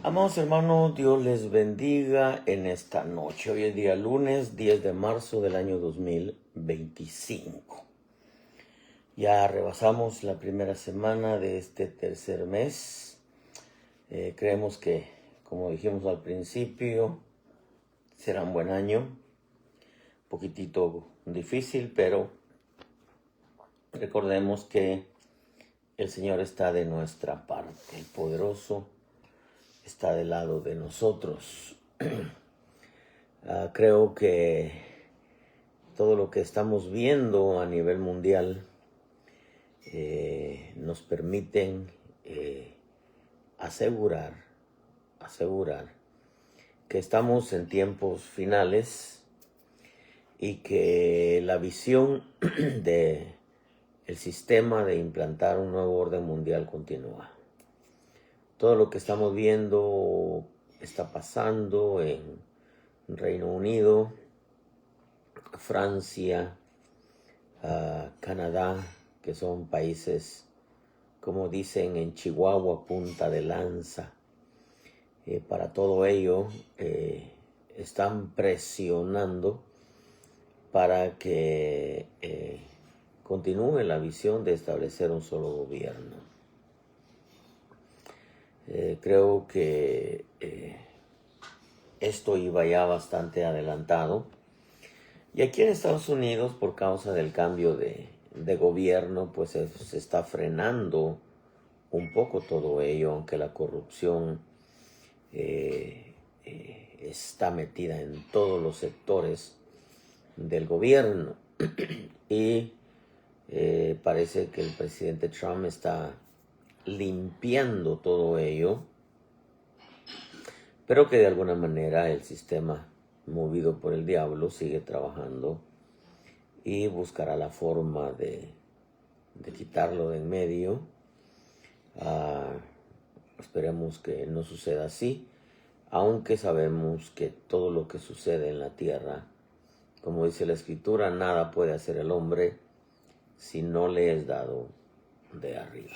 Amados hermanos, Dios les bendiga en esta noche. Hoy es día lunes, 10 de marzo del año 2025. Ya rebasamos la primera semana de este tercer mes. Creemos que, como dijimos al principio, será un buen año. Un poquitito difícil, pero recordemos que el Señor está de nuestra parte. El poderoso está del lado de nosotros. Creo que todo lo que estamos viendo a nivel mundial nos permiten asegurar que estamos en tiempos finales y que la visión del sistema de implantar un nuevo orden mundial continúa. Todo lo que estamos viendo está pasando en Reino Unido, Francia, Canadá, que son países, como dicen en Chihuahua, punta de lanza. Para todo ello, están presionando para que continúe la visión de establecer un solo gobierno. Creo que esto iba ya bastante adelantado. Y aquí en Estados Unidos, por causa del cambio de gobierno, pues se está frenando un poco todo ello, aunque la corrupción está metida en todos los sectores del gobierno. Y parece que el presidente Trump está limpiando todo ello, pero que de alguna manera el sistema movido por el diablo sigue trabajando y buscará la forma de quitarlo de en medio. Esperemos que no suceda así, aunque sabemos que todo lo que sucede en la tierra, como dice la Escritura, nada puede hacer el hombre si no le es dado de arriba.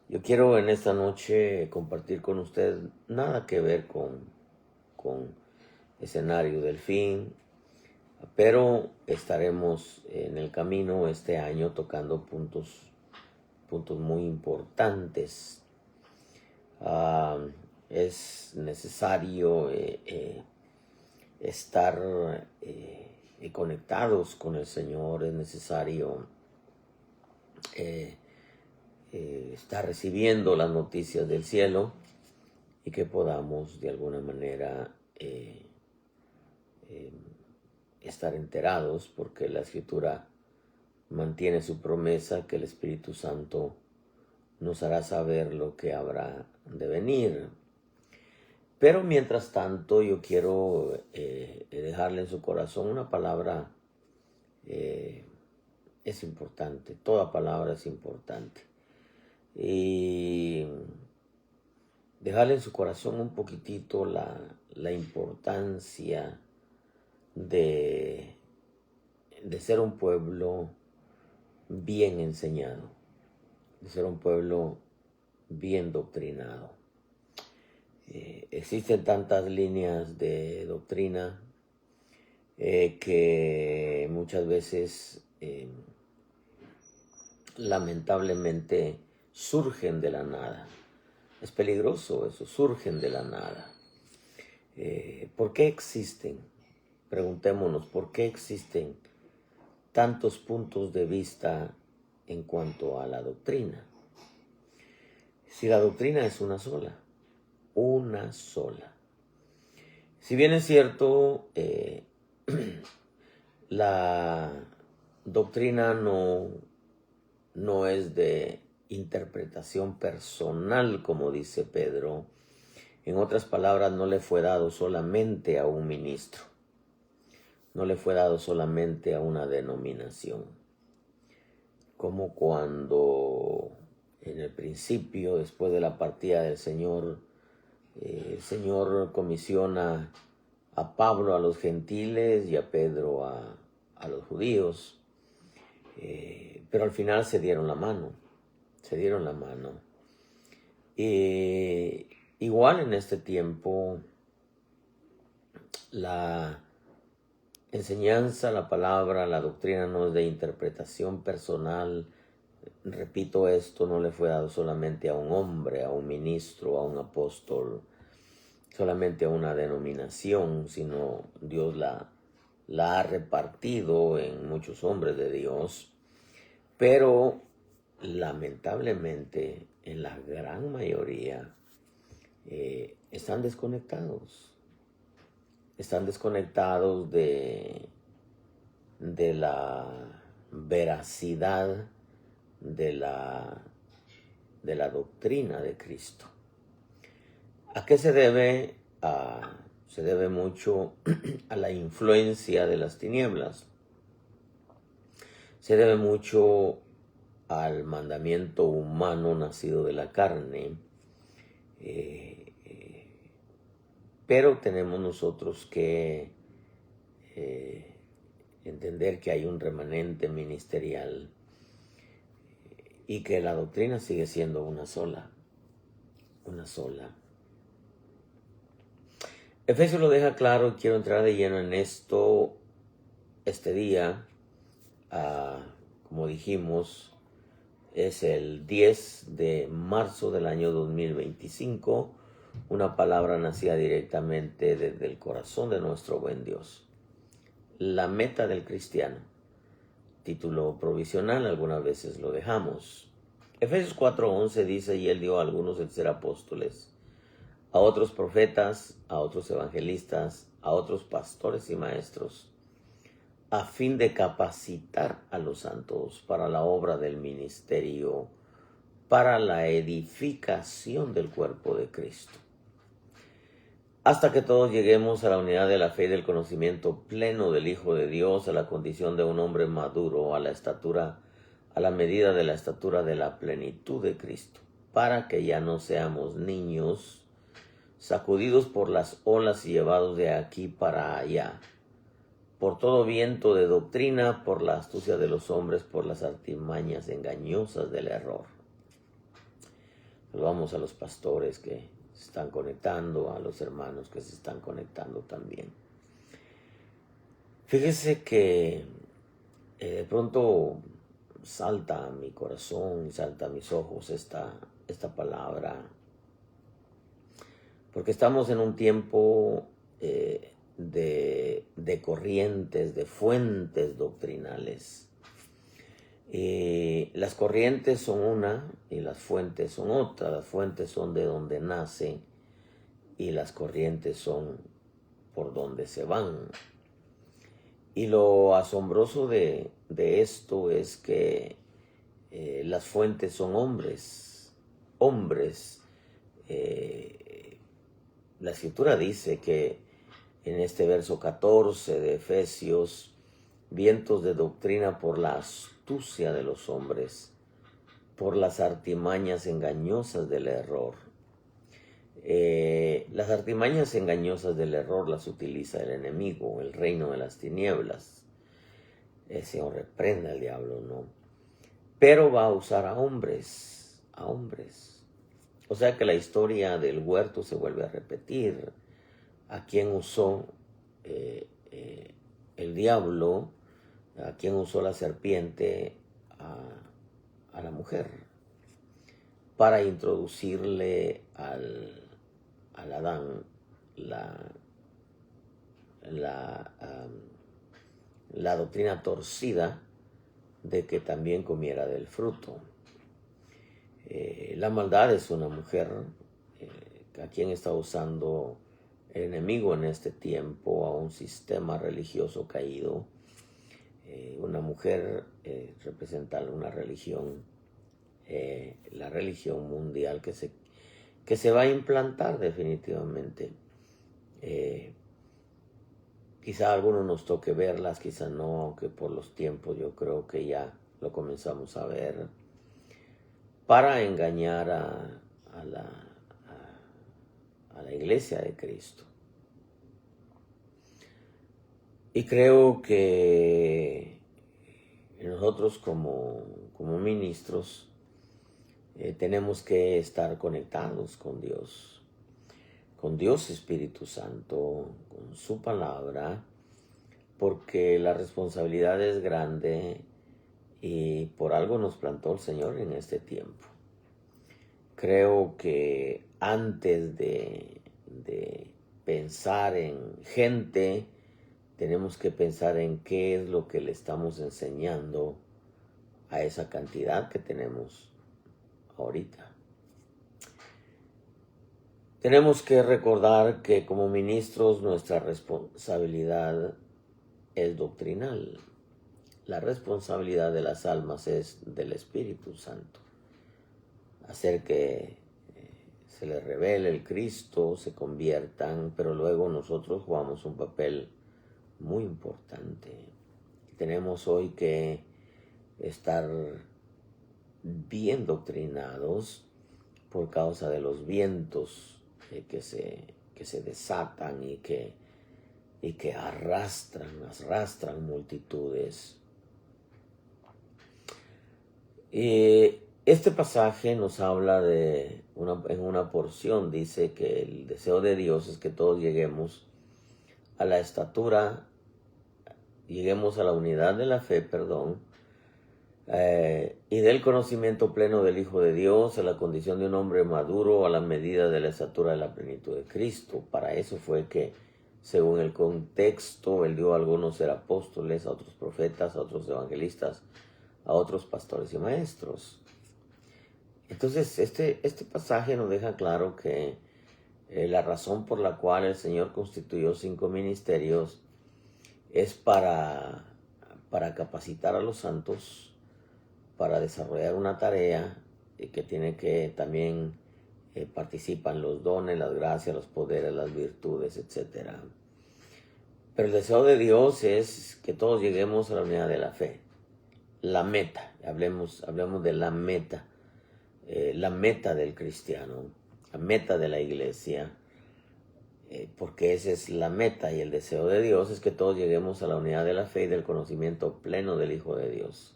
Yo quiero en esta noche compartir con usted nada que ver con escenario del fin, pero estaremos en el camino este año tocando puntos muy importantes. Es necesario estar conectados con el Señor, es necesario estar recibiendo las noticias del cielo y que podamos de alguna manera estar enterados, porque la Escritura mantiene su promesa que el Espíritu Santo nos hará saber lo que habrá de venir. Pero mientras tanto yo quiero dejarle en su corazón una palabra. Es importante, toda palabra es importante. Y dejarle en su corazón un poquitito la importancia de ser un pueblo bien enseñado, de ser un pueblo bien doctrinado. Existen tantas líneas de doctrina que muchas veces lamentablemente surgen de la nada. Es peligroso eso, surgen de la nada. ¿Por qué existen? Preguntémonos, ¿por qué existen tantos puntos de vista en cuanto a la doctrina? Si la doctrina es una sola. Si bien es cierto, la doctrina no es de interpretación personal, como dice Pedro. En otras palabras, no le fue dado solamente a un ministro, no le fue dado solamente a una denominación, como cuando en el principio, después de la partida del Señor, el Señor comisiona a Pablo a los gentiles y a Pedro a los judíos, pero al final se dieron la mano. Igual en este tiempo, la enseñanza, la palabra, la doctrina no es de interpretación personal. Repito, esto no le fue dado solamente a un hombre, a un ministro, a un apóstol, solamente a una denominación, sino Dios la ha repartido en muchos hombres de Dios. Pero lamentablemente, en la gran mayoría, están desconectados. Están desconectados de la veracidad de la doctrina de Cristo. ¿A qué se debe? Se debe mucho a la influencia de las tinieblas. Se debe mucho al mandamiento humano nacido de la carne. Pero tenemos nosotros que entender que hay un remanente ministerial y que la doctrina sigue siendo una sola. Efesios lo deja claro y quiero entrar de lleno en esto este día. Como dijimos, es el 10 de marzo del año 2025. Una palabra nacida directamente desde el corazón de nuestro buen Dios. La meta del cristiano. Título provisional, algunas veces lo dejamos. Efesios 4:11 dice: y él dio a algunos el ser apóstoles, a otros profetas, a otros evangelistas, a otros pastores y maestros, a fin de capacitar a los santos para la obra del ministerio, para la edificación del cuerpo de Cristo, hasta que todos lleguemos a la unidad de la fe y del conocimiento pleno del Hijo de Dios, a la condición de un hombre maduro, a la medida de la estatura de la plenitud de Cristo, para que ya no seamos niños, sacudidos por las olas y llevados de aquí para allá, por todo viento de doctrina, por la astucia de los hombres, por las artimañas engañosas del error. Saludamos a los pastores que se están conectando, a los hermanos que se están conectando también. Fíjese que de pronto salta a mi corazón, salta a mis ojos esta palabra, porque estamos en un tiempo de corrientes, de fuentes doctrinales. Las corrientes son una y las fuentes son otra. Las fuentes son de donde nacen y las corrientes son por donde se van. Y lo asombroso de esto es que las fuentes son hombres. La escritura dice que en este verso 14 de Efesios: vientos de doctrina por la astucia de los hombres, por las artimañas engañosas del error. Las artimañas engañosas del error las utiliza el enemigo, el reino de las tinieblas. El Señor reprenda al diablo, ¿no? Pero va a usar a hombres. O sea que la historia del huerto se vuelve a repetir. ¿A quién usó el diablo? ¿A quién usó la serpiente? A la mujer, para introducirle al Adán la doctrina torcida de que también comiera del fruto. La maldad es una mujer a quien está usando el enemigo en este tiempo, a un sistema religioso caído. Una mujer representa una religión, la religión mundial que se va a implantar definitivamente. Quizá a algunos nos toque verlas, quizá no, que por los tiempos yo creo que ya lo comenzamos a ver, para engañar a la iglesia de Cristo. Y creo que nosotros como ministros tenemos que estar conectados con Dios. con Dios Espíritu Santo, con su palabra, porque la responsabilidad es grande y por algo nos plantó el Señor en este tiempo. Creo que antes de pensar en gente, tenemos que pensar en qué es lo que le estamos enseñando a esa cantidad que tenemos ahorita. Tenemos que recordar que como ministros nuestra responsabilidad es doctrinal. La responsabilidad de las almas es del Espíritu Santo. Hacer que se les revele el Cristo, se conviertan, pero luego nosotros jugamos un papel muy importante. Tenemos hoy que estar bien doctrinados por causa de los vientos que se desatan y que arrastran multitudes. Este pasaje nos habla en una porción, dice que el deseo de Dios es que todos lleguemos a la estatura, lleguemos a la unidad de la fe, y del conocimiento pleno del Hijo de Dios, a la condición de un hombre maduro, a la medida de la estatura de la plenitud de Cristo. Para eso fue que, según el contexto, Él dio a algunos ser apóstoles, a otros profetas, a otros evangelistas, a otros pastores y maestros. Entonces, este pasaje nos deja claro que la razón por la cual el Señor constituyó 5 ministerios es para capacitar a los santos, para desarrollar una tarea que tiene que también participan los dones, las gracias, los poderes, las virtudes, etc. Pero el deseo de Dios es que todos lleguemos a la unidad de la fe. La meta, hablemos de la meta del cristiano, la meta de la iglesia, porque esa es la meta y el deseo de Dios es que todos lleguemos a la unidad de la fe y del conocimiento pleno del Hijo de Dios,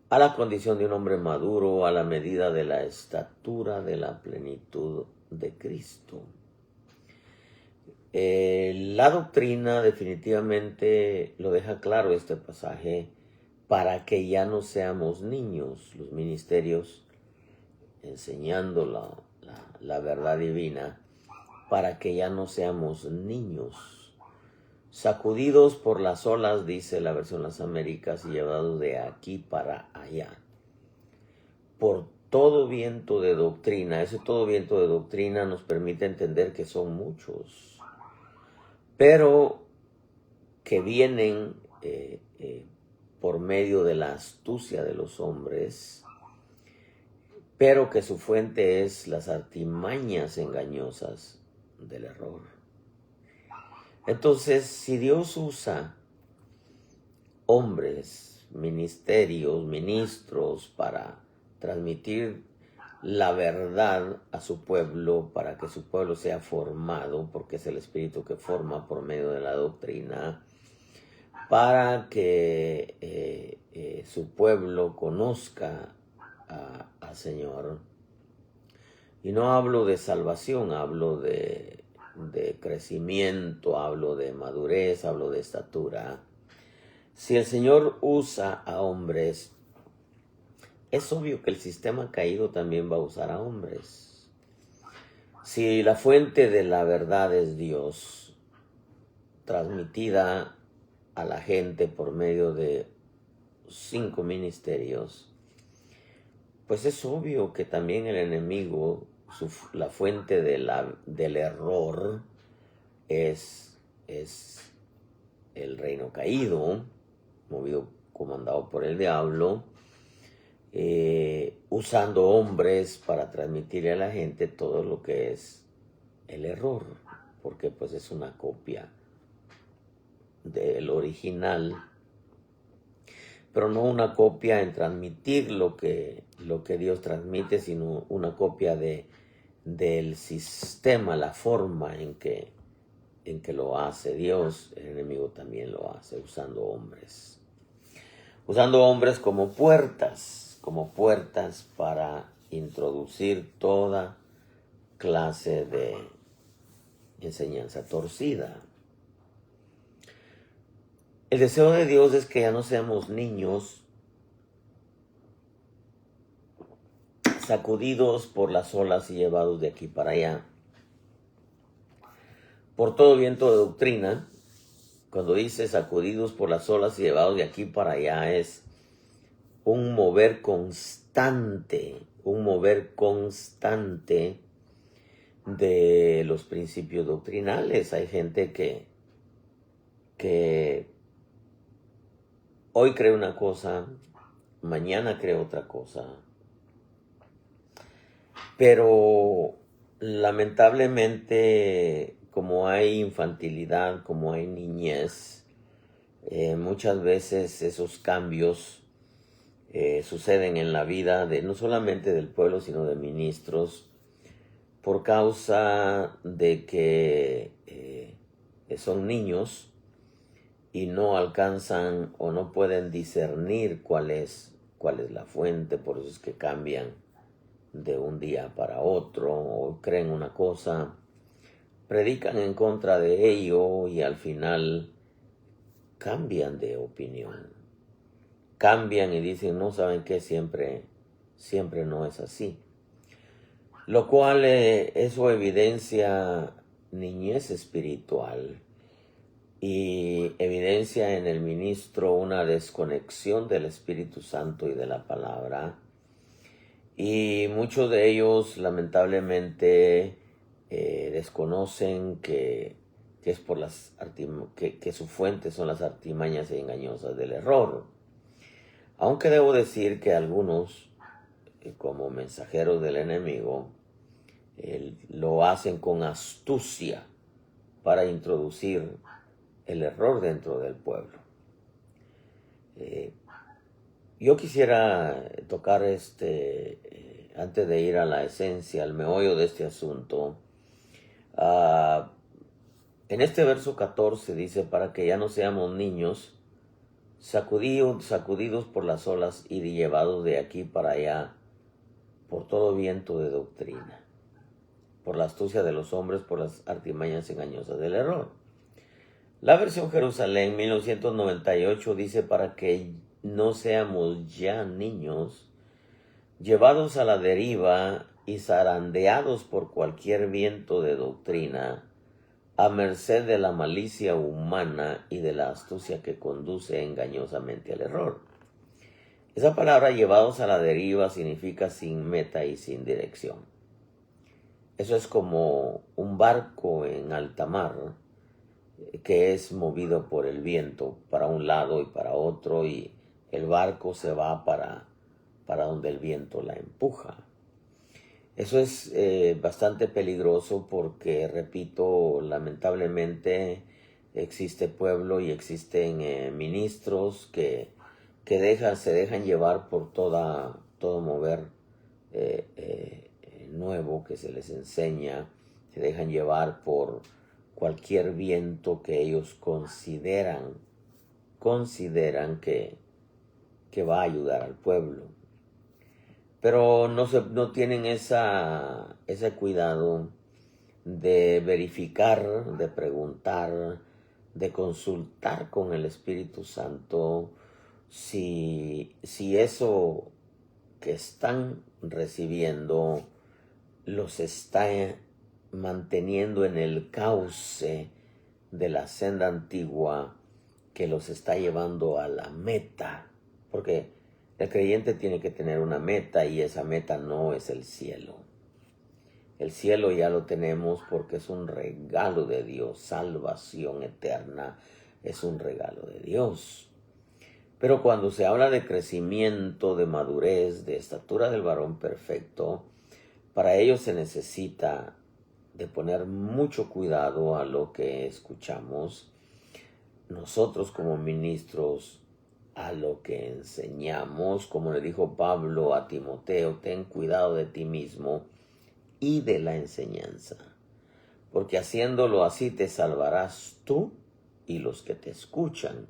a la condición de un hombre maduro, a la medida de la estatura de la plenitud de Cristo. La doctrina definitivamente lo deja claro este pasaje, para que ya no seamos niños. Los ministerios enseñando la verdad divina, para que ya no seamos niños, sacudidos por las olas, dice la versión Las Américas, y llevados de aquí para allá, por todo viento de doctrina. Ese todo viento de doctrina nos permite entender que son muchos, pero que vienen por medio de la astucia de los hombres, pero que su fuente es las artimañas engañosas del error. Entonces, si Dios usa hombres, ministerios, ministros para transmitir la verdad a su pueblo, para que su pueblo sea formado, porque es el Espíritu que forma por medio de la doctrina, para que su pueblo conozca al Señor. Y no hablo de salvación, hablo de crecimiento, hablo de madurez, hablo de estatura. Si el Señor usa a hombres, es obvio que el sistema caído también va a usar a hombres. Si la fuente de la verdad es Dios, transmitida a la gente por medio de 5 ministerios, pues es obvio que también el enemigo, la fuente del error es el reino caído, comandado por el diablo, usando hombres para transmitirle a la gente todo lo que es el error, porque pues es una copia del original, pero no una copia en transmitir lo que Dios transmite, sino una copia del sistema, la forma en que lo hace Dios. El enemigo también lo hace usando hombres como puertas para introducir toda clase enseñanza torcida. El deseo de Dios es que ya no seamos niños sacudidos por las olas y llevados de aquí para allá por todo viento de doctrina. Cuando dice sacudidos por las olas y llevados de aquí para allá, es un mover constante de los principios doctrinales. Hay gente que hoy cree una cosa, mañana cree otra cosa, pero lamentablemente, como hay infantilidad, como hay niñez, muchas veces esos cambios suceden en la vida de no solamente del pueblo, sino de ministros, por causa de que son niños y no alcanzan o no pueden discernir cuál es la fuente. Por eso es que cambian de un día para otro, o creen una cosa, predican en contra de ello y al final cambian de opinión. Cambian y dicen, no, saben que siempre no es así. Lo cual eso evidencia niñez espiritual y evidencia en el ministro una desconexión del Espíritu Santo y de la palabra. Y muchos de ellos lamentablemente desconocen que es por que su fuente son las artimañas engañosas del error. Aunque debo decir que algunos, como mensajeros del enemigo, lo hacen con astucia para introducir el error dentro del pueblo. Yo quisiera tocar antes de ir a la esencia, al meollo de este asunto. En este verso 14 dice, para que ya no seamos niños, sacudidos por las olas y llevados de aquí para allá, por todo viento de doctrina, por la astucia de los hombres, por las artimañas engañosas del error. La versión Jerusalén 1998 dice, para que no seamos ya niños, llevados a la deriva y zarandeados por cualquier viento de doctrina, a merced de la malicia humana y de la astucia que conduce engañosamente al error. Esa palabra llevados a la deriva significa sin meta y sin dirección. Eso es como un barco en alta mar que es movido por el viento para un lado y para otro, y el barco se va para donde el viento la empuja. Eso es bastante peligroso porque, repito, lamentablemente existe pueblo y existen ministros que se dejan llevar por todo mover nuevo que se les enseña, se dejan llevar por cualquier viento que ellos consideran que va a ayudar al pueblo. Pero no tienen ese cuidado de verificar, de preguntar, de consultar con el Espíritu Santo si eso que están recibiendo los está manteniendo en el cauce de la senda antigua que los está llevando a la meta. Porque el creyente tiene que tener una meta, y esa meta no es el cielo. El cielo ya lo tenemos porque es un regalo de Dios. Salvación eterna es un regalo de Dios. Pero cuando se habla de crecimiento, de madurez, de estatura del varón perfecto, para ello se necesita de poner mucho cuidado a lo que escuchamos nosotros como ministros, a lo que enseñamos. Como le dijo Pablo a Timoteo, ten cuidado de ti mismo y de la enseñanza, porque haciéndolo así te salvarás tú y los que te escuchan.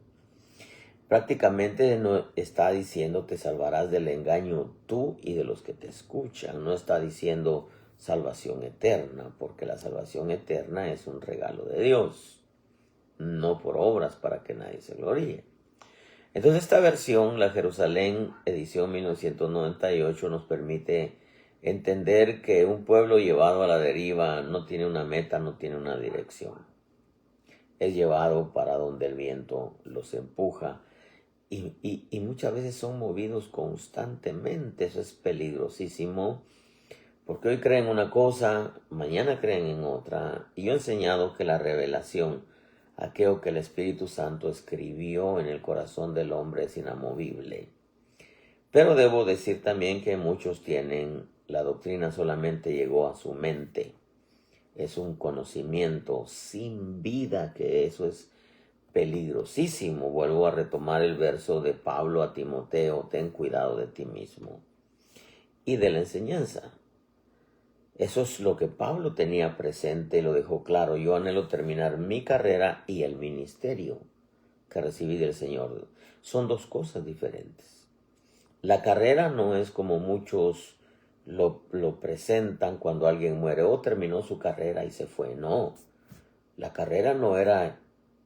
Prácticamente no está diciendo te salvarás del engaño tú y de los que te escuchan. No está diciendo salvación eterna, porque la salvación eterna es un regalo de Dios, no por obras para que nadie se gloríe. Entonces esta versión, la Jerusalén edición 1998, nos permite entender que un pueblo llevado a la deriva no tiene una meta, no tiene una dirección. Es llevado para donde el viento los empuja y muchas veces son movidos constantemente. Eso es peligrosísimo, porque hoy creen una cosa, mañana creen en otra. Y yo he enseñado que la revelación, aquello que el Espíritu Santo escribió en el corazón del hombre, es inamovible. Pero debo decir también que muchos tienen, la doctrina solamente llegó a su mente. Es un conocimiento sin vida, que eso es peligrosísimo. Vuelvo a retomar el verso de Pablo a Timoteo: ten cuidado de ti mismo y de la enseñanza. Eso es lo que Pablo tenía presente y lo dejó claro: yo anhelo terminar mi carrera y el ministerio que recibí del Señor. Son dos cosas diferentes. La carrera no es como muchos lo presentan cuando alguien muere: oh, terminó su carrera y se fue. No, la carrera no era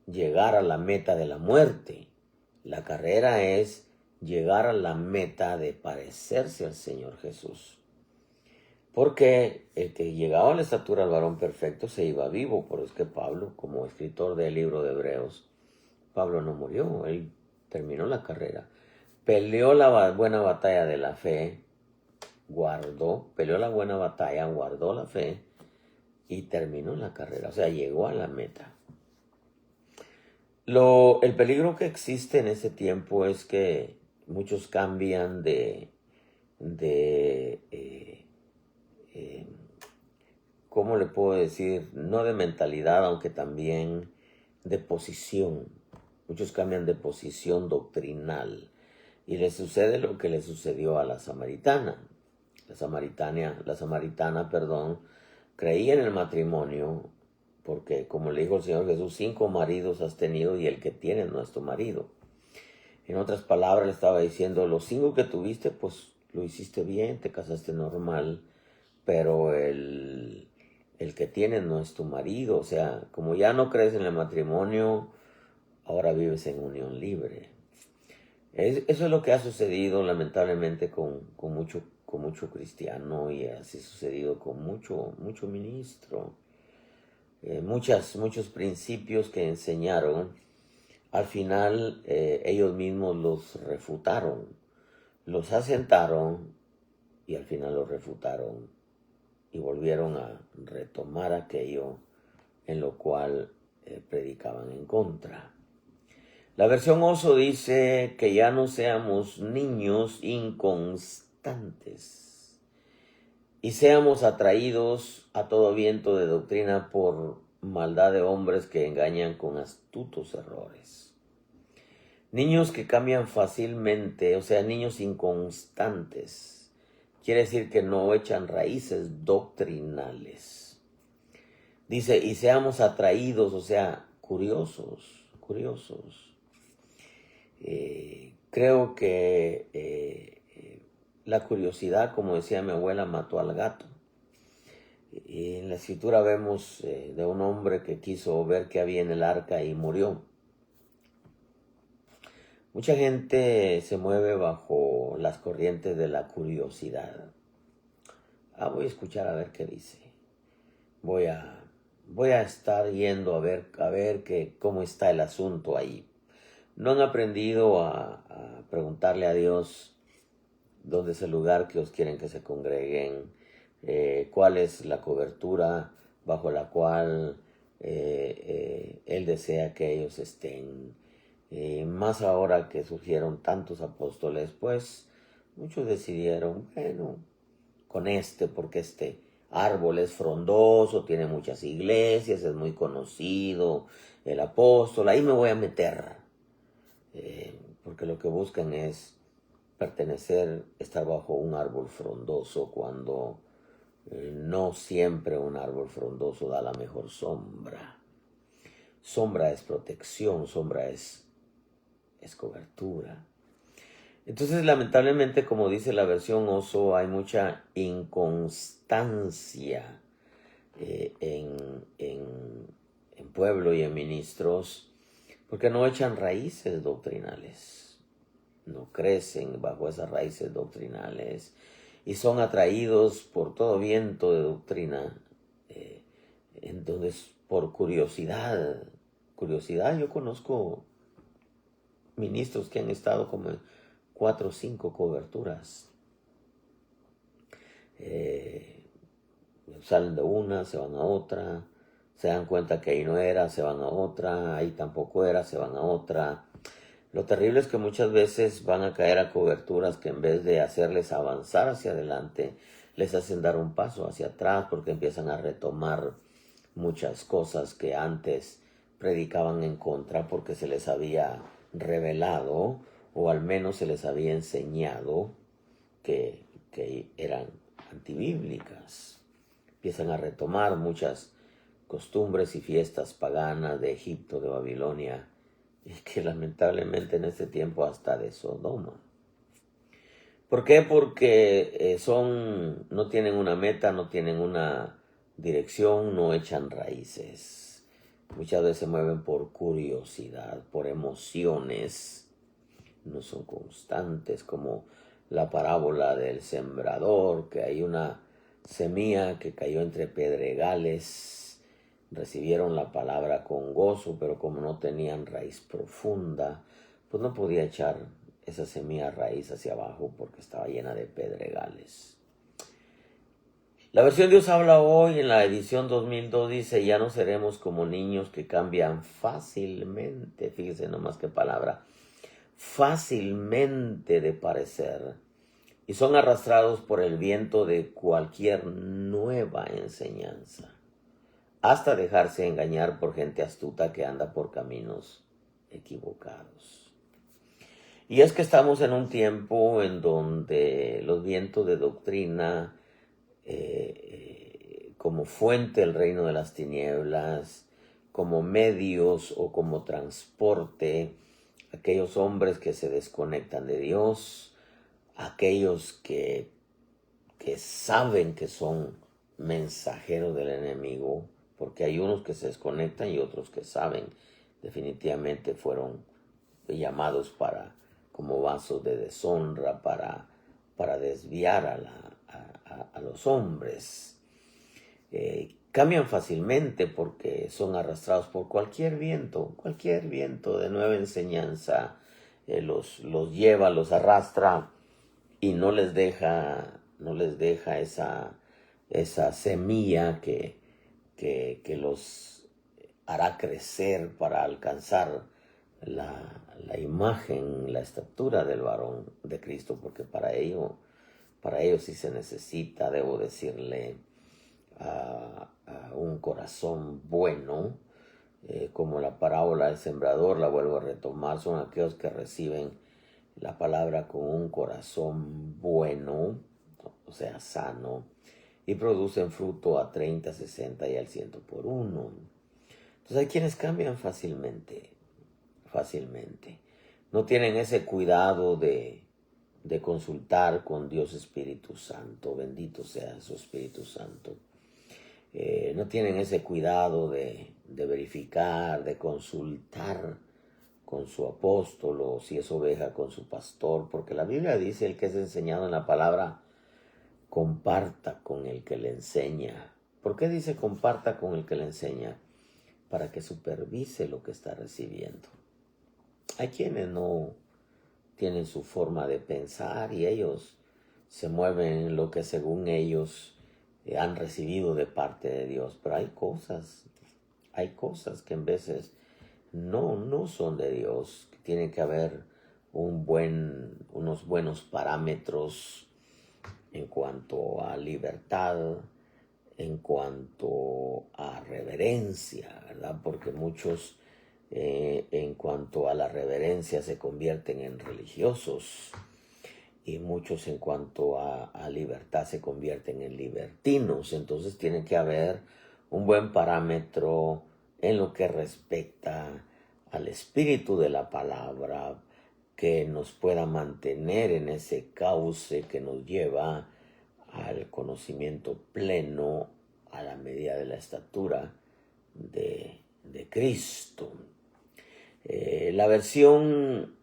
llegar a la meta de la muerte. La carrera es llegar a la meta de parecerse al Señor Jesús. Porque el que llegaba a la estatura del varón perfecto se iba vivo. Por eso es que Pablo, como escritor del libro de Hebreos, Pablo no murió, él terminó la carrera. Peleó la buena batalla de la fe, peleó la buena batalla, guardó la fe y terminó la carrera. O sea, llegó a la meta. El peligro que existe en ese tiempo es que muchos cambian ¿cómo le puedo decir? No de mentalidad, aunque también de posición. Muchos cambian de posición doctrinal y les sucede lo que le sucedió a la samaritana. La samaritana, creía en el matrimonio porque, como le dijo el Señor Jesús, 5 maridos has tenido y el que tienes no es tu marido. En otras palabras, le estaba diciendo: los 5 que tuviste, pues lo hiciste bien, te casaste normal, pero el que tienes no es tu marido. O sea, como ya no crees en el matrimonio, ahora vives en unión libre. Eso es lo que ha sucedido lamentablemente con mucho cristiano, y así ha sucedido con mucho ministro. Muchos principios que enseñaron, al final ellos mismos los refutaron, los asentaron y al final los refutaron y volvieron a retomar aquello en lo cual predicaban en contra. La versión Oso dice que ya no seamos niños inconstantes y seamos atraídos a todo viento de doctrina por maldad de hombres que engañan con astutos errores. Niños que cambian fácilmente, o sea, niños inconstantes. Quiere decir que no echan raíces doctrinales. Dice, y seamos atraídos, o sea, curiosos. Creo que la curiosidad, como decía mi abuela, mató al gato. Y en la escritura vemos de un hombre que quiso ver qué había en el arca y murió. Mucha gente se mueve bajo las corrientes de la curiosidad. Voy a escuchar a ver qué dice. Voy a estar yendo a ver cómo está el asunto ahí. No han aprendido a preguntarle a Dios dónde es el lugar que os quieren que se congreguen, cuál es la cobertura bajo la cual Él desea que ellos estén. Más ahora que surgieron tantos apóstoles, pues muchos decidieron, bueno, con porque este árbol es frondoso, tiene muchas iglesias, es muy conocido, el apóstol, ahí me voy a meter. Porque lo que buscan es pertenecer, estar bajo un árbol frondoso, cuando no siempre un árbol frondoso da la mejor sombra. Sombra es protección, sombra es cobertura. Entonces, lamentablemente, como dice la versión Oso, hay mucha inconstancia en pueblo y en ministros, porque no echan raíces doctrinales, no crecen bajo esas raíces doctrinales y son atraídos por todo viento de doctrina, entonces por curiosidad, yo conozco ministros que han estado como en 4 o 5 coberturas. Salen de una, se van a otra, se dan cuenta que ahí no era, se van a otra, ahí tampoco era, se van a otra. Lo terrible es que muchas veces van a caer a coberturas que en vez de hacerles avanzar hacia adelante, les hacen dar un paso hacia atrás porque empiezan a retomar muchas cosas que antes predicaban en contra porque se les había revelado o al menos se les había enseñado que eran antibíblicas. Empiezan a retomar muchas costumbres y fiestas paganas de Egipto, de Babilonia, y que lamentablemente en este tiempo hasta de Sodoma. ¿Por qué? Porque no tienen una meta, no tienen una dirección, no echan raíces. Muchas veces se mueven por curiosidad, por emociones, no son constantes, como la parábola del sembrador, que hay una semilla que cayó entre pedregales, recibieron la palabra con gozo, pero como no tenían raíz profunda, pues no podía echar esa semilla raíz hacia abajo porque estaba llena de pedregales. La versión Dios habla hoy en la edición 2002 dice: ya no seremos como niños que cambian fácilmente, fíjese nomás qué palabra, fácilmente de parecer, y son arrastrados por el viento de cualquier nueva enseñanza, hasta dejarse engañar por gente astuta que anda por caminos equivocados. Y es que estamos en un tiempo en donde los vientos de doctrina, como fuente del reino de las tinieblas, como medios o como transporte, aquellos hombres que se desconectan de Dios, aquellos que saben que son mensajeros del enemigo, porque hay unos que se desconectan y otros que saben, definitivamente fueron llamados como vasos de deshonra, para desviar a los hombres. Cambian fácilmente porque son arrastrados por cualquier viento de nueva enseñanza, los lleva, los arrastra y no les deja esa semilla que los hará crecer para alcanzar la imagen, la estatura del varón de Cristo, porque para ello sí se necesita, debo decirle, a un corazón bueno, como la parábola del sembrador, la vuelvo a retomar, son aquellos que reciben la palabra con un corazón bueno, o sea, sano, y producen fruto a 30, 60 y al 100 por uno. Entonces hay quienes cambian fácilmente. No tienen ese cuidado de consultar con Dios Espíritu Santo, bendito sea su Espíritu Santo. No tienen ese cuidado de verificar, de consultar con su apóstol, o si es oveja con su pastor, porque la Biblia dice: el que es enseñado en la palabra, comparta con el que le enseña. ¿Por qué dice comparta con el que le enseña? Para que supervise lo que está recibiendo. Hay quienes no tienen su forma de pensar y ellos se mueven en lo que según ellos han recibido de parte de Dios, pero hay cosas que en veces no son de Dios, que tiene que haber unos buenos parámetros en cuanto a libertad, en cuanto a reverencia, ¿verdad? Porque muchos en cuanto a la reverencia se convierten en religiosos, y muchos en cuanto a libertad se convierten en libertinos. Entonces tiene que haber un buen parámetro en lo que respecta al espíritu de la palabra, que nos pueda mantener en ese cauce que nos lleva al conocimiento pleno a la medida de la estatura de Cristo. La versión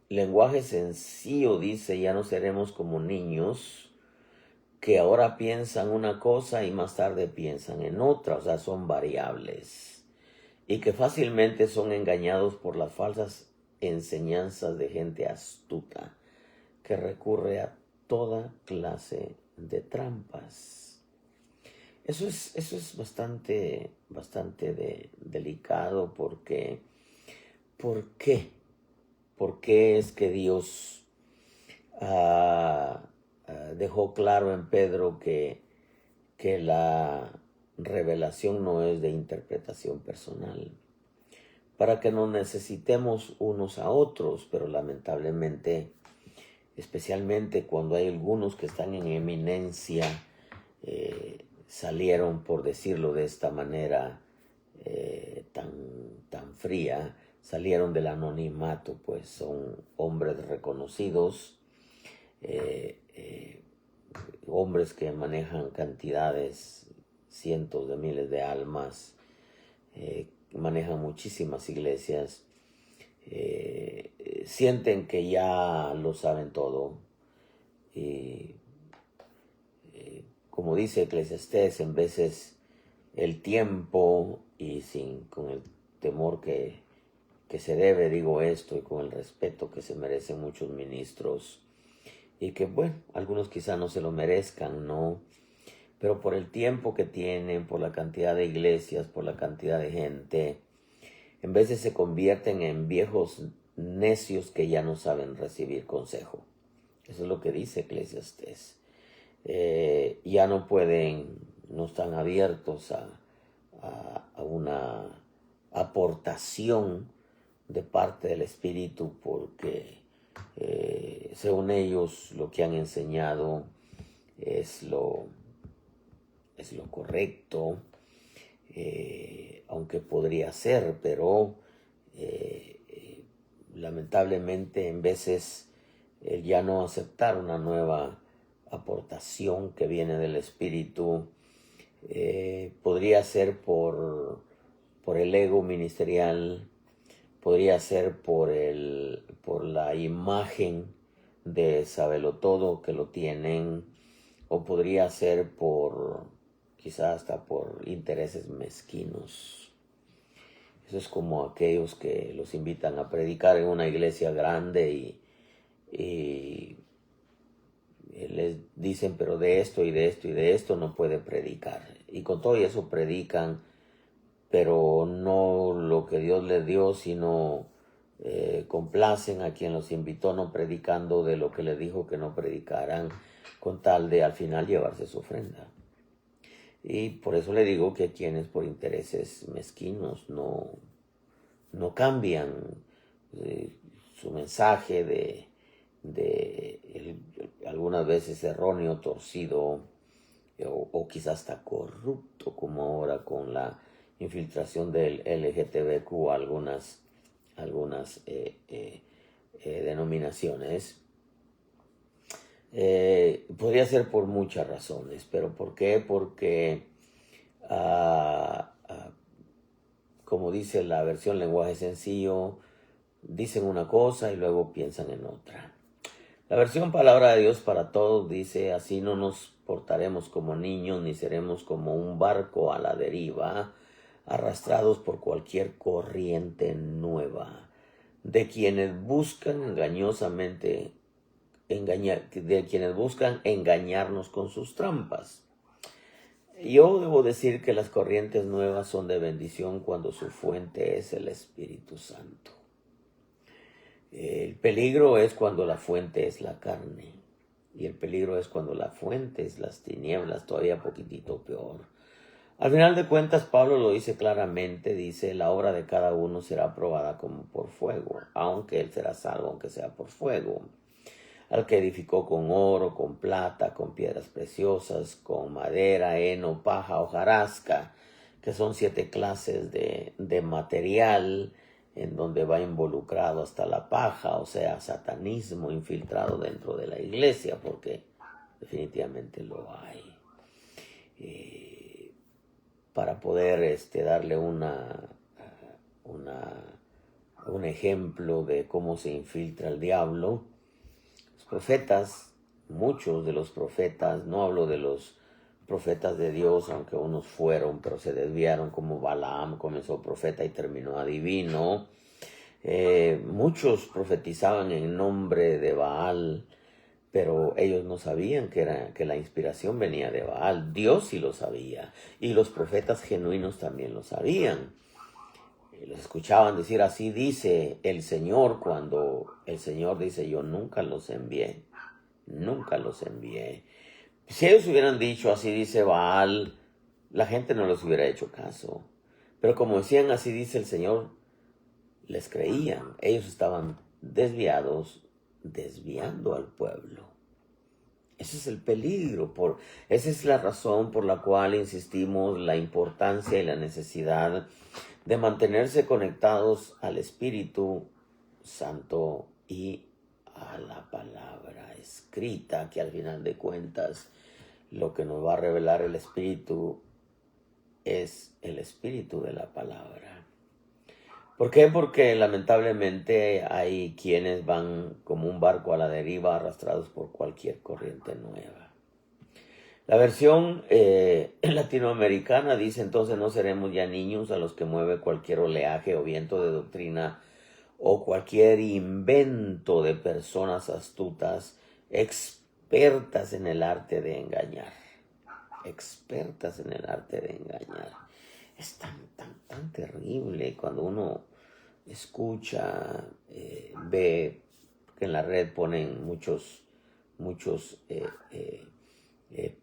lenguaje sencillo dice: ya no seremos como niños que ahora piensan una cosa y más tarde piensan en otra, o sea, son variables, y que fácilmente son engañados por las falsas enseñanzas de gente astuta que recurre a toda clase de trampas. Eso es bastante delicado porque ¿por qué? ¿Por qué es que Dios dejó claro en Pedro que la revelación no es de interpretación personal? Para que nos necesitemos unos a otros, pero lamentablemente, especialmente cuando hay algunos que están en eminencia, salieron, por decirlo de esta manera tan fría, salieron del anonimato, pues son hombres reconocidos, hombres que manejan cantidades, cientos de miles de almas, manejan muchísimas iglesias, sienten que ya lo saben todo, y como dice Eclesiastés, en veces el tiempo, y con el temor que se debe, digo esto, y con el respeto que se merecen muchos ministros, y que bueno, algunos quizá no se lo merezcan, ¿no? Pero por el tiempo que tienen, por la cantidad de iglesias, por la cantidad de gente, en veces se convierten en viejos necios que ya no saben recibir consejo. Eso es lo que dice Eclesiastés. Ya no pueden, no están abiertos a una aportación de parte del Espíritu, porque según ellos lo que han enseñado es lo correcto, aunque podría ser, pero lamentablemente en veces el ya no aceptar una nueva aportación que viene del Espíritu podría ser por el ego ministerial, podría ser por la imagen de sabelotodo que lo tienen, o podría ser quizás hasta por intereses mezquinos. Eso es como aquellos que los invitan a predicar en una iglesia grande y les dicen, pero de esto y de esto y de esto no puede predicar. Y con todo eso predican, pero no lo que Dios les dio, sino complacen a quien los invitó, no predicando de lo que les dijo que no predicaran, con tal de al final llevarse su ofrenda. Y por eso le digo que quienes por intereses mezquinos no cambian su mensaje algunas veces erróneo, torcido, o quizás hasta corrupto, como ahora con la infiltración del LGTBQ a algunas denominaciones. Podría ser por muchas razones, pero ¿por qué? Porque como dice la versión lenguaje sencillo, dicen una cosa y luego piensan en otra. La versión palabra de Dios para todos dice: así no nos portaremos como niños, ni seremos como un barco a la deriva, arrastrados por cualquier corriente nueva, de quienes buscan engañarnos con sus trampas. Yo debo decir que las corrientes nuevas son de bendición cuando su fuente es el Espíritu Santo. El peligro es cuando la fuente es la carne, y el peligro es cuando la fuente es las tinieblas, todavía poquitito peor. Al final de cuentas, Pablo lo dice claramente, dice: la obra de cada uno será probada como por fuego, aunque él será salvo, aunque sea por fuego. Al que edificó con oro, con plata, con piedras preciosas, con madera, heno, paja, hojarasca, que son 7 clases de material, en donde va involucrado hasta la paja, o sea, satanismo infiltrado dentro de la iglesia, porque definitivamente lo hay. Para poder darle un ejemplo de cómo se infiltra el diablo, los profetas, muchos de los profetas, no hablo de los profetas de Dios, aunque unos fueron, pero se desviaron, como Balaam, comenzó profeta y terminó adivino. Muchos profetizaban en nombre de Baal, pero ellos no sabían que la inspiración venía de Baal. Dios sí lo sabía, y los profetas genuinos también lo sabían. Los escuchaban decir, así dice el Señor, cuando el Señor dice, yo nunca los envié, nunca los envié. Si ellos hubieran dicho, así dice Baal, la gente no les hubiera hecho caso. Pero como decían, así dice el Señor, les creían. Ellos estaban desviados, desviando al pueblo. Ese es el peligro, esa es la razón por la cual insistimos la importancia y la necesidad de mantenerse conectados al Espíritu Santo y a la palabra escrita, que al final de cuentas lo que nos va a revelar el Espíritu es el Espíritu de la palabra. ¿Por qué? Porque lamentablemente hay quienes van como un barco a la deriva, arrastrados por cualquier corriente nueva. La versión latinoamericana dice, entonces no seremos ya niños a los que mueve cualquier oleaje o viento de doctrina o cualquier invento de personas astutas, expertas en el arte de engañar. Expertas en el arte de engañar. Es tan terrible cuando uno escucha, ve que en la red ponen muchos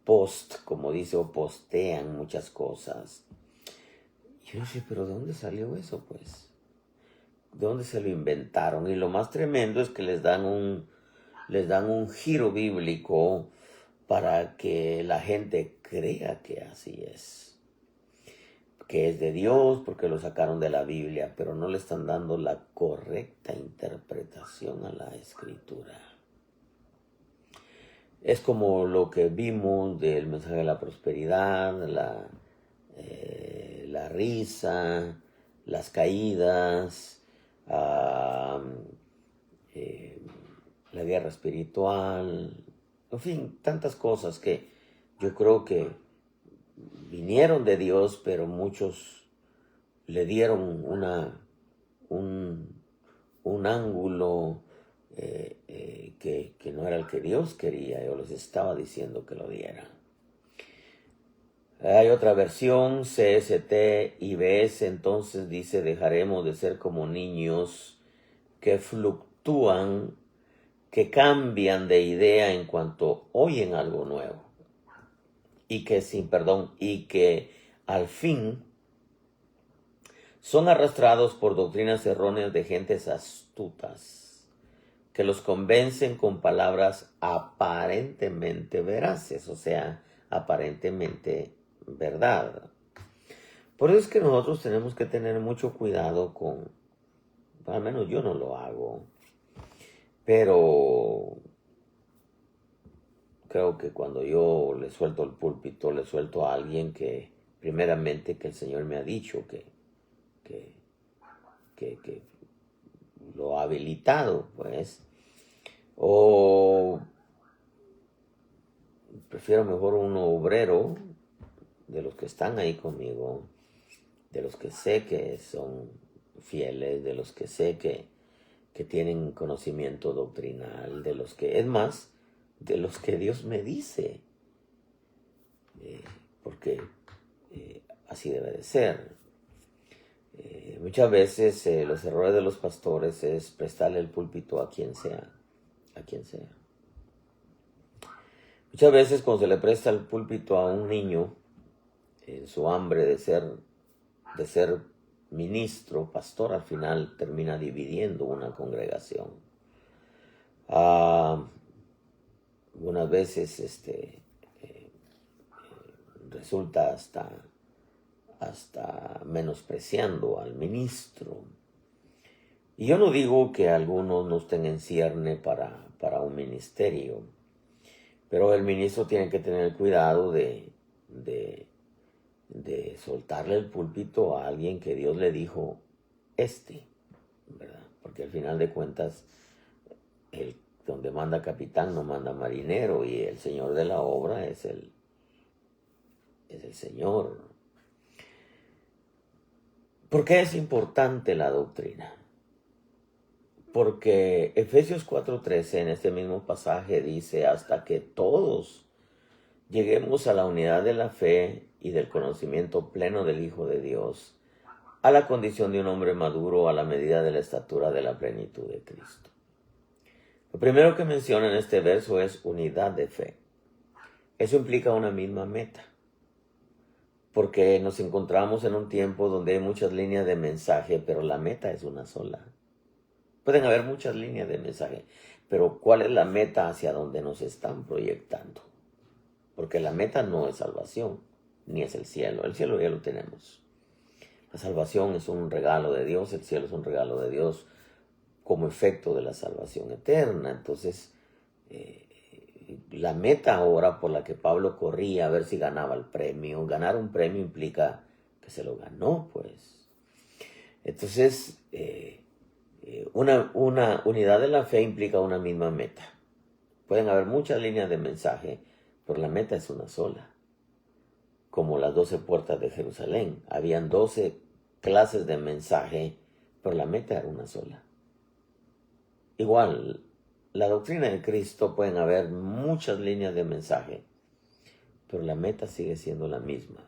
post, como dice, o postean muchas cosas. Y yo dice, pero ¿de dónde salió eso, pues? ¿De dónde se lo inventaron? Y lo más tremendo es que les dan un giro bíblico para que la gente crea que así es, que es de Dios, porque lo sacaron de la Biblia, pero no le están dando la correcta interpretación a la Escritura. Es como lo que vimos del mensaje de la prosperidad, la risa, las caídas, la guerra espiritual, en fin, tantas cosas que yo creo que vinieron de Dios, pero muchos le dieron un ángulo que no era el que Dios quería, yo les estaba diciendo que lo dieran. Hay otra versión, CST y BS, entonces dice, dejaremos de ser como niños que fluctúan, que cambian de idea en cuanto oyen algo nuevo. Y que al fin son arrastrados por doctrinas erróneas de gentes astutas, que los convencen con palabras aparentemente veraces, o sea, aparentemente verdad. Por eso es que nosotros tenemos que tener mucho cuidado al menos yo no lo hago, pero creo que cuando yo le suelto el púlpito, le suelto a alguien que primeramente que el Señor me ha dicho que lo ha habilitado, pues, o prefiero mejor un obrero de los que están ahí conmigo, de los que sé que son fieles, de los que sé que tienen conocimiento doctrinal, de los que Dios me dice, porque así debe de ser. Muchas veces los errores de los pastores es prestarle el púlpito a quien sea, Muchas veces cuando se le presta el púlpito a un niño, en su hambre de ser ministro, pastor, al final termina dividiendo una congregación. Algunas veces resulta hasta menospreciando al ministro. Y yo no digo que algunos no estén en cierne para un ministerio, pero el ministro tiene que tener cuidado de soltarle el púlpito a alguien que Dios le dijo, ¿verdad? Porque al final de cuentas, donde manda capitán no manda marinero, y el Señor de la obra es el Señor. ¿Por qué es importante la doctrina? Porque Efesios 4:13 en este mismo pasaje dice, hasta que todos lleguemos a la unidad de la fe y del conocimiento pleno del Hijo de Dios, a la condición de un hombre maduro, a la medida de la estatura de la plenitud de Cristo. Lo primero que menciona en este verso es unidad de fe. Eso implica una misma meta, porque nos encontramos en un tiempo donde hay muchas líneas de mensaje, pero la meta es una sola. Pueden haber muchas líneas de mensaje, pero ¿cuál es la meta hacia donde nos están proyectando? Porque la meta no es salvación, ni es el cielo. El cielo ya lo tenemos. La salvación es un regalo de Dios, el cielo es un regalo de Dios como efecto de la salvación eterna. Entonces, la meta ahora por la que Pablo corría a ver si ganaba el premio, ganar un premio implica que se lo ganó, pues. Entonces, una unidad de la fe implica una misma meta. Pueden haber muchas líneas de mensaje, pero la meta es una sola. Como las 12 puertas de Jerusalén. Habían 12 clases de mensaje, pero la meta era una sola. Igual, la doctrina de Cristo pueden haber muchas líneas de mensaje, pero la meta sigue siendo la misma.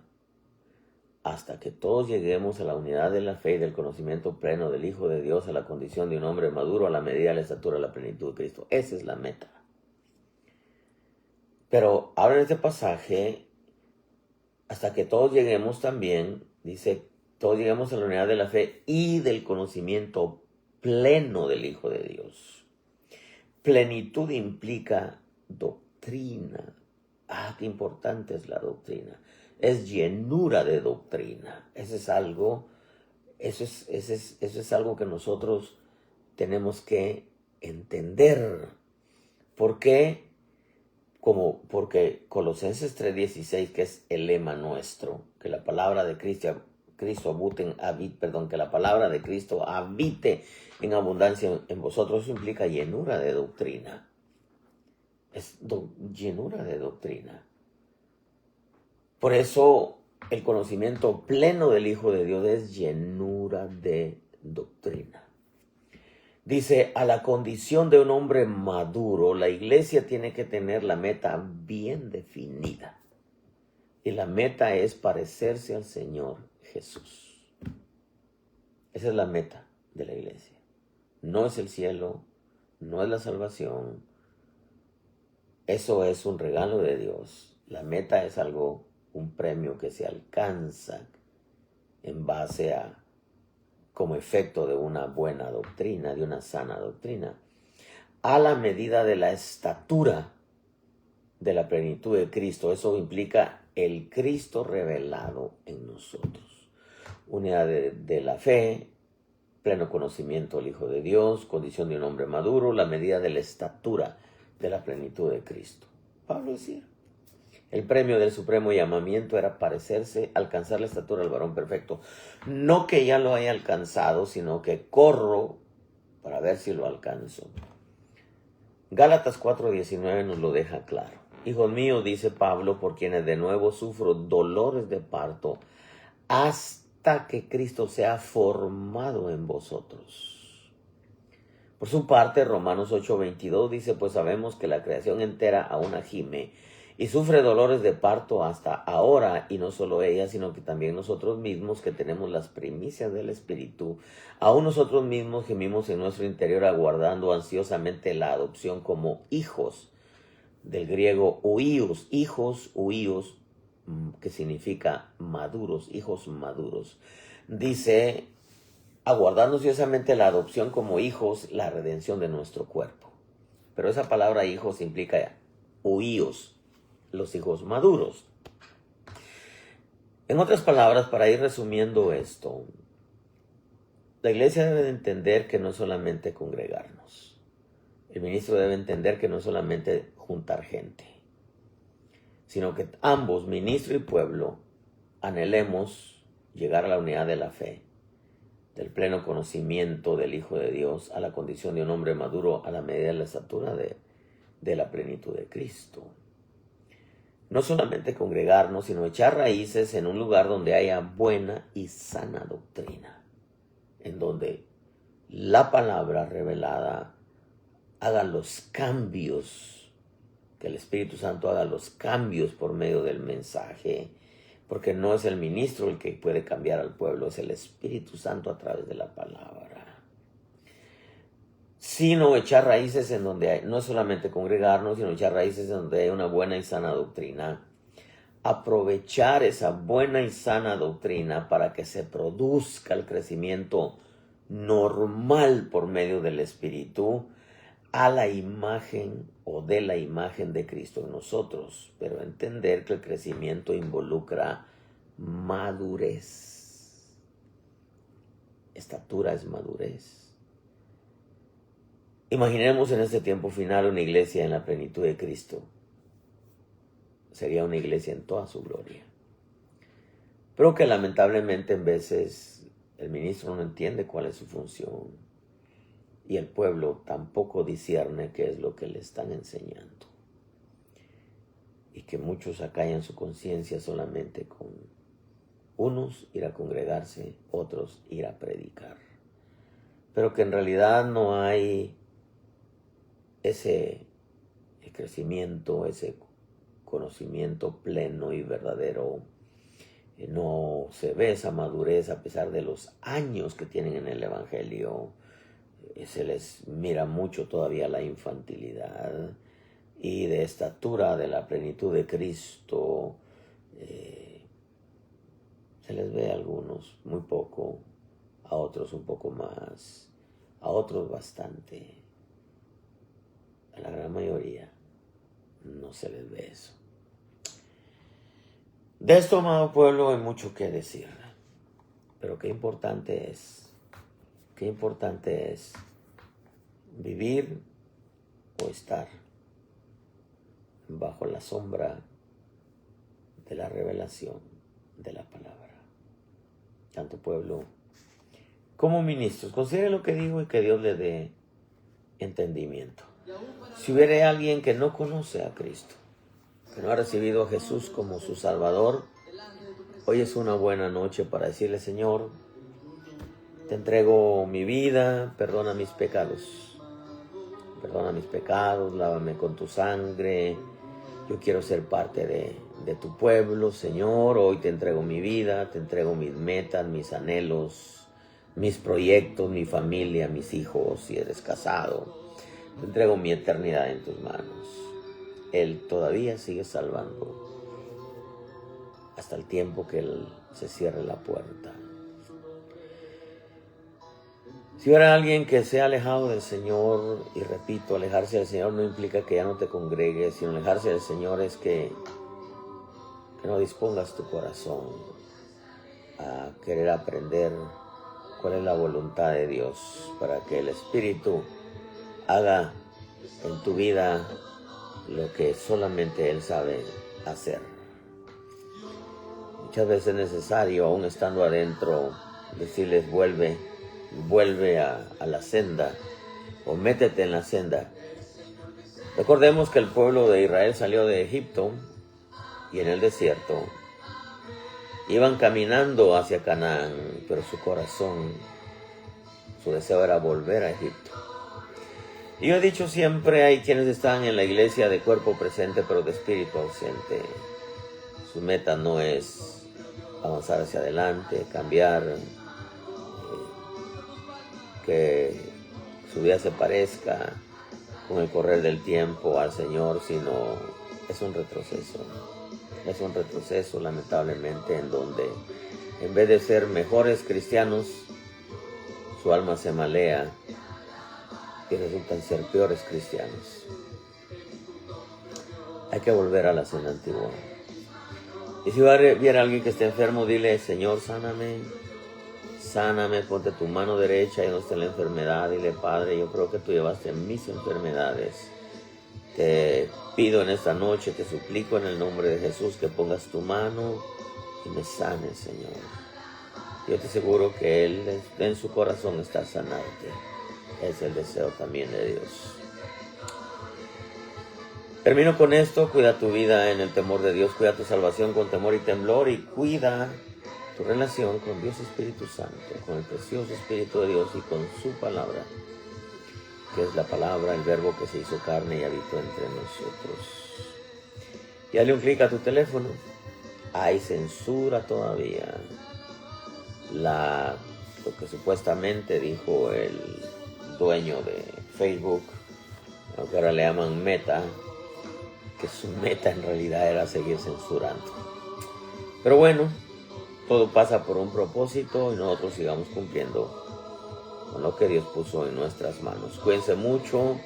Hasta que todos lleguemos a la unidad de la fe y del conocimiento pleno del Hijo de Dios, a la condición de un hombre maduro, a la medida de la estatura de la plenitud de Cristo. Esa es la meta. Pero ahora en este pasaje, hasta que todos lleguemos también, dice, todos lleguemos a la unidad de la fe y del conocimiento pleno del Hijo de Dios. Plenitud implica doctrina. Qué importante es la doctrina. Es llenura de doctrina. Eso es algo que nosotros tenemos que entender. ¿Por qué? Porque Colosenses 3:16, que es el lema nuestro, que la palabra de Cristo que la palabra de Cristo habite en abundancia en vosotros, eso implica llenura de doctrina. Es llenura de doctrina. Por eso el conocimiento pleno del Hijo de Dios es llenura de doctrina. Dice, a la condición de un hombre maduro, la iglesia tiene que tener la meta bien definida. Y la meta es parecerse al Señor Jesús. Esa es la meta de la iglesia. No es el cielo, no es la salvación. Eso es un regalo de Dios. La meta es un premio que se alcanza en base a, como efecto de una buena doctrina, de una sana doctrina, a la medida de la estatura de la plenitud de Cristo. Eso implica el Cristo revelado en nosotros. Unidad de la fe, pleno conocimiento del Hijo de Dios, condición de un hombre maduro, la medida de la estatura de la plenitud de Cristo. Pablo decía, el premio del supremo llamamiento era alcanzar la estatura del varón perfecto. No que ya lo haya alcanzado, sino que corro para ver si lo alcanzo. Gálatas 4:19 nos lo deja claro. Hijos míos, dice Pablo, por quienes de nuevo sufro dolores de parto, hasta que Cristo sea formado en vosotros. Por su parte, Romanos 8:22 dice, pues sabemos que la creación entera aún gime y sufre dolores de parto hasta ahora, y no solo ella, sino que también nosotros mismos, que tenemos las primicias del Espíritu, aún nosotros mismos gemimos en nuestro interior aguardando ansiosamente la adopción como hijos, del griego huios, hijos, huios, que significa maduros, hijos maduros. Dice, aguardando ansiosamente la adopción como hijos, la redención de nuestro cuerpo. Pero esa palabra hijos implica huios, los hijos maduros. En otras palabras, para ir resumiendo esto, La iglesia debe de entender que no es solamente congregarnos. El ministro debe entender que no es solamente juntar gente, sino que ambos, ministro y pueblo, anhelemos llegar a la unidad de la fe, del pleno conocimiento del Hijo de Dios, a la condición de un hombre maduro a la medida de la estatura de la plenitud de Cristo. No solamente congregarnos, sino echar raíces en un lugar donde haya buena y sana doctrina, en donde la palabra revelada haga los cambios, que el Espíritu Santo haga los cambios por medio del mensaje, porque no es el ministro el que puede cambiar al pueblo, es el Espíritu Santo a través de la palabra. Sino echar raíces en donde hay, no solamente congregarnos, sino echar raíces en donde hay una buena y sana doctrina. Aprovechar esa buena y sana doctrina para que se produzca el crecimiento normal por medio del Espíritu a la imagen o de la imagen de Cristo en nosotros, pero entender que el crecimiento involucra madurez. Estatura es madurez. Imaginemos en este tiempo final una iglesia en la plenitud de Cristo. Sería una iglesia en toda su gloria. Pero que lamentablemente en veces el ministro no entiende cuál es su función y el pueblo tampoco discierne qué es lo que le están enseñando. Y que muchos acallan su conciencia solamente con unos ir a congregarse, otros ir a predicar. Pero que en realidad no hay ese crecimiento, ese conocimiento pleno y verdadero. No se ve esa madurez a pesar de los años que tienen en el Evangelio. Se les mira mucho todavía la infantilidad, y de estatura de la plenitud de Cristo se les ve a algunos muy poco, a otros un poco más, a otros bastante. A la gran mayoría no se les ve eso. De esto, amado pueblo, hay mucho que decir, pero qué importante es vivir o estar bajo la sombra de la revelación de la palabra. Tanto pueblo como ministros, considere lo que digo y que Dios le dé entendimiento. Si hubiera alguien que no conoce a Cristo, que no ha recibido a Jesús como su Salvador, hoy es una buena noche para decirle: Señor, te entrego mi vida, perdona mis pecados, lávame con tu sangre, yo quiero ser parte de tu pueblo, Señor. Hoy te entrego mi vida, te entrego mis metas, mis anhelos, mis proyectos, mi familia, mis hijos, si eres casado. Te entrego mi eternidad en tus manos. Él todavía sigue salvando hasta el tiempo que Él se cierre la puerta. Si hubiera alguien que se ha alejado del Señor, y repito, alejarse del Señor no implica que ya no te congregues, sino alejarse del Señor es que no dispongas tu corazón a querer aprender cuál es la voluntad de Dios, para que el Espíritu haga en tu vida lo que solamente Él sabe hacer. Muchas veces es necesario, aún estando adentro, decirles: vuelve a la senda, o métete en la senda. Recordemos que el pueblo de Israel salió de Egipto, y en el desierto iban caminando hacia Canaán, pero su corazón, su deseo era volver a Egipto. Y yo he dicho siempre, hay quienes están en la iglesia de cuerpo presente pero de espíritu ausente. Su meta no es avanzar hacia adelante, cambiar, que su vida se parezca con el correr del tiempo al Señor, sino es un retroceso. Es un retroceso, lamentablemente, en donde en vez de ser mejores cristianos, su alma se malea y resultan ser peores cristianos. Hay que volver a la senda antigua. Y si viera a alguien que esté enfermo, dile: Señor, sáname, sáname, ponte tu mano derecha y no esté la enfermedad. Dile, Padre, yo creo que tú llevaste mis enfermedades. Te pido en esta noche, te suplico en el nombre de Jesús que pongas tu mano y me sanes, Señor. Yo te aseguro que Él en su corazón está sanarte. Es el deseo también de Dios. Termino con esto. Cuida tu vida en el temor de Dios. Cuida tu salvación con temor y temblor. Y cuida tu relación con Dios Espíritu Santo, con el precioso Espíritu de Dios y con su palabra, que es la palabra, el verbo que se hizo carne y habitó entre nosotros. Y dale un clic a tu teléfono. Hay censura todavía. Lo que supuestamente dijo el dueño de Facebook, lo que ahora le llaman Meta, que su meta en realidad era seguir censurando. Pero bueno, todo pasa por un propósito y nosotros sigamos cumpliendo con lo que Dios puso en nuestras manos. Cuídense mucho,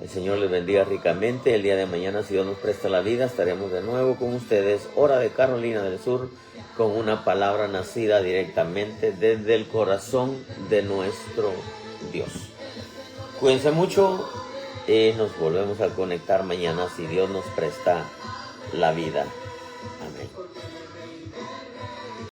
el Señor les bendiga ricamente. El día de mañana, si Dios nos presta la vida, estaremos de nuevo con ustedes, hora de Carolina del Sur, con una palabra nacida directamente desde el corazón de nuestro Dios. Cuídense mucho y nos volvemos a conectar mañana si Dios nos presta la vida. Amén.